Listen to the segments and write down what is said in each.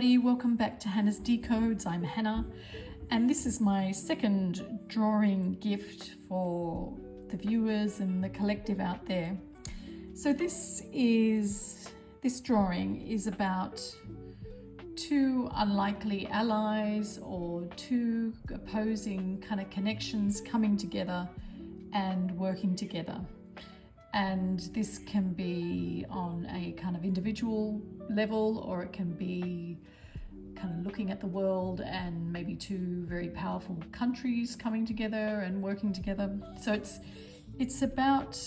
everybody, welcome back to Hannah's Decodes. I'm Hannah, and this is my second drawing gift for the viewers and the collective out there. So this drawing is about two unlikely allies or two opposing kind of connections coming together and working together. And this can be on a kind of individual level, or it can be kind of looking at the world and maybe two very powerful countries coming together and working together. So it's about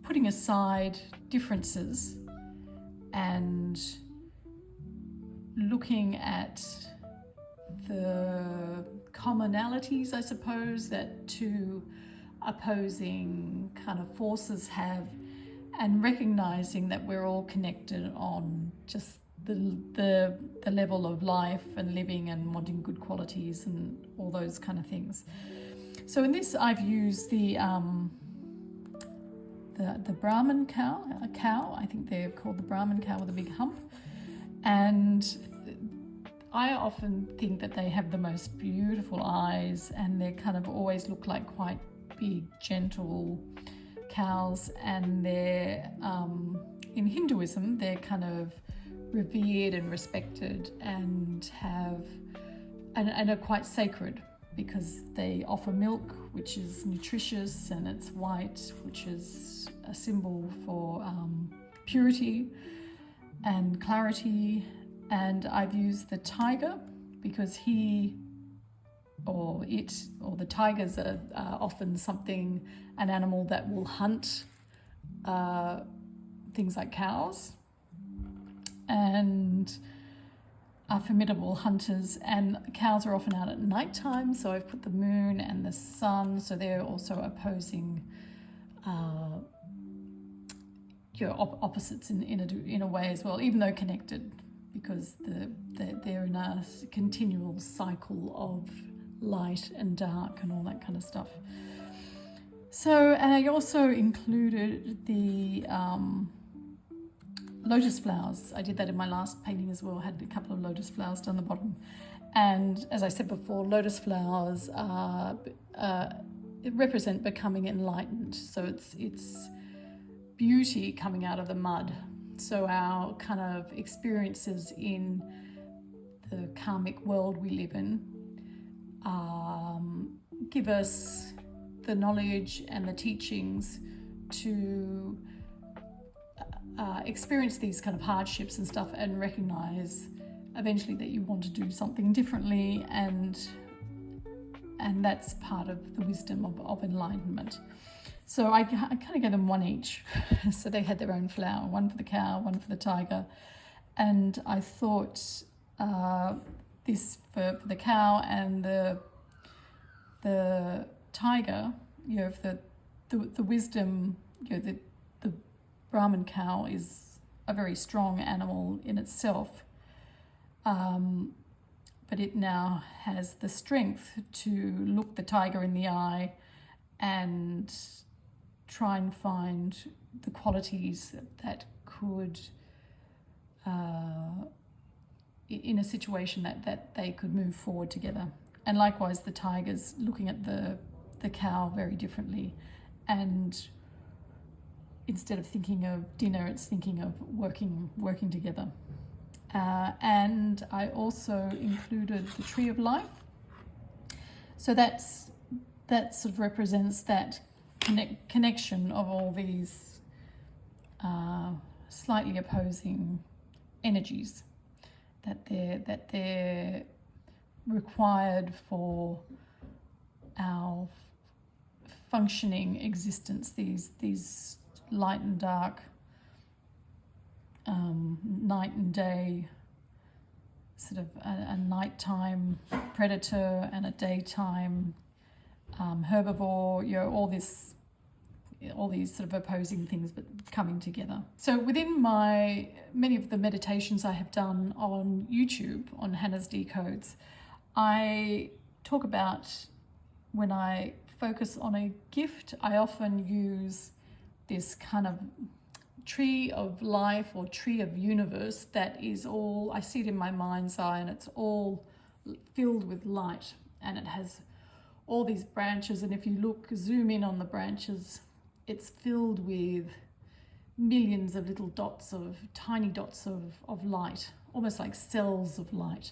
putting aside differences and looking at the commonalities, I suppose, that two opposing kind of forces have, and recognizing that we're all connected on just the level of life and living and wanting good qualities and all those kind of things. So in this, I've used the Brahman cow, I think they're called the Brahman cow with a big hump, and I often think that they have the most beautiful eyes, and they kind of always look like quite big, gentle cows, and they're in Hinduism they're kind of revered and respected and are quite sacred because they offer milk, which is nutritious, and it's white, which is a symbol for purity and clarity. And I've used the tiger because the tigers are often an animal that will hunt things like cows and are formidable hunters, and cows are often out at nighttime, so I've put the moon and the sun, so they're also opposing opposites in a way as well, even though connected, because they're in a continual cycle of light and dark and all that kind of stuff. So, and I also included the lotus flowers. I did that in my last painting as well. I had a couple of lotus flowers down the bottom. And as I said before, lotus flowers represent becoming enlightened. So it's beauty coming out of the mud. So our kind of experiences in the karmic world we live in give us the knowledge and the teachings to experience these kind of hardships and stuff, and recognize eventually that you want to do something differently, and that's part of the wisdom of enlightenment. So I kind of gave them one each. So they had their own flower, one for the cow, one for the tiger. And I thought this for the cow and the tiger, the wisdom, the Brahman cow is a very strong animal in itself, but it now has the strength to look the tiger in the eye and try and find the qualities that could, in a situation that they could move forward together. And likewise, the tiger's looking at the cow very differently, and instead of thinking of dinner, it's thinking of working together. And I also included the tree of life. So that sort of represents that connection of all these slightly opposing energies that they're required for our functioning existence. These light and dark, night and day, sort of a nighttime predator and a daytime herbivore. All these sort of opposing things, but coming together. So within many of the meditations I have done on YouTube on Hannah's Decodes, I talk about when I focus on a gift, I often use this kind of tree of life or tree of universe that is all, I see it in my mind's eye, and it's all filled with light, and it has all these branches, and if you zoom in on the branches, it's filled with millions of little dots of tiny dots of light, almost like cells of light.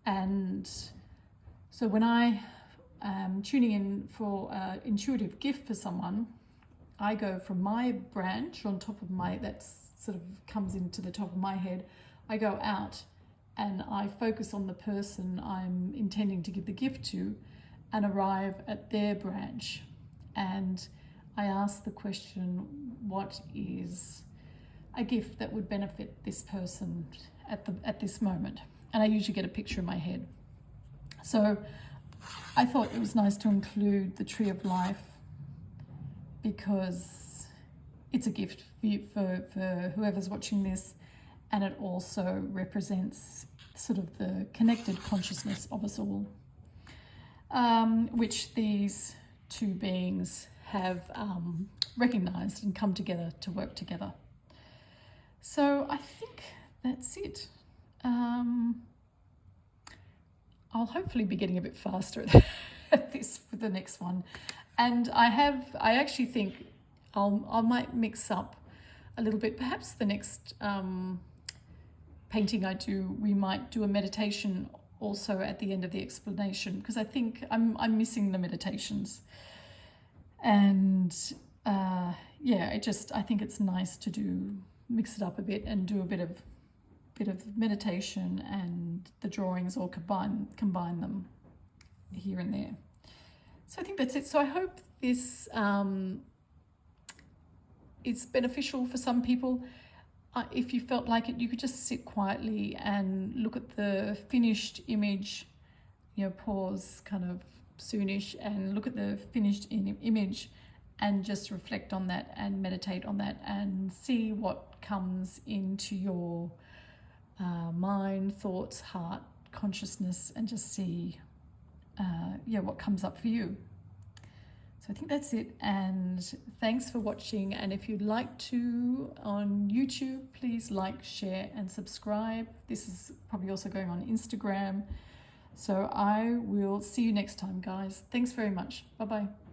And so when I am tuning in for an intuitive gift for someone, I go from my branch on top of my, that sort of comes into the top of my head, I go out and I focus on the person I'm intending to give the gift to and arrive at their branch. And I ask the question, what is a gift that would benefit this person at this moment? And I usually get a picture in my head. So I thought it was nice to include the tree of life because it's a gift for whoever's watching this, and it also represents sort of the connected consciousness of us all, which these two beings have recognized and come together to work together. So I think that's it. I'll hopefully be getting a bit faster at this for the next one. And I actually think I might mix up a little bit. Perhaps the next painting I do, we might do a meditation also at the end of the explanation, because I think I'm missing the meditations. And yeah, I think it's nice to mix it up a bit and do a bit of meditation and the drawings, or combine them here and there. So I think that's it. So I hope this is beneficial for some people. If you felt like it, you could just sit quietly and look at the finished image, pause kind of soonish and look at the finished image and just reflect on that and meditate on that and see what comes into your mind, thoughts, heart, consciousness, and just see what comes up for you. So I think that's it, and thanks for watching. And if you'd like to on YouTube, please like, share and subscribe. This is probably also going on Instagram. So I will see you next time, guys. Thanks very much. Bye-bye.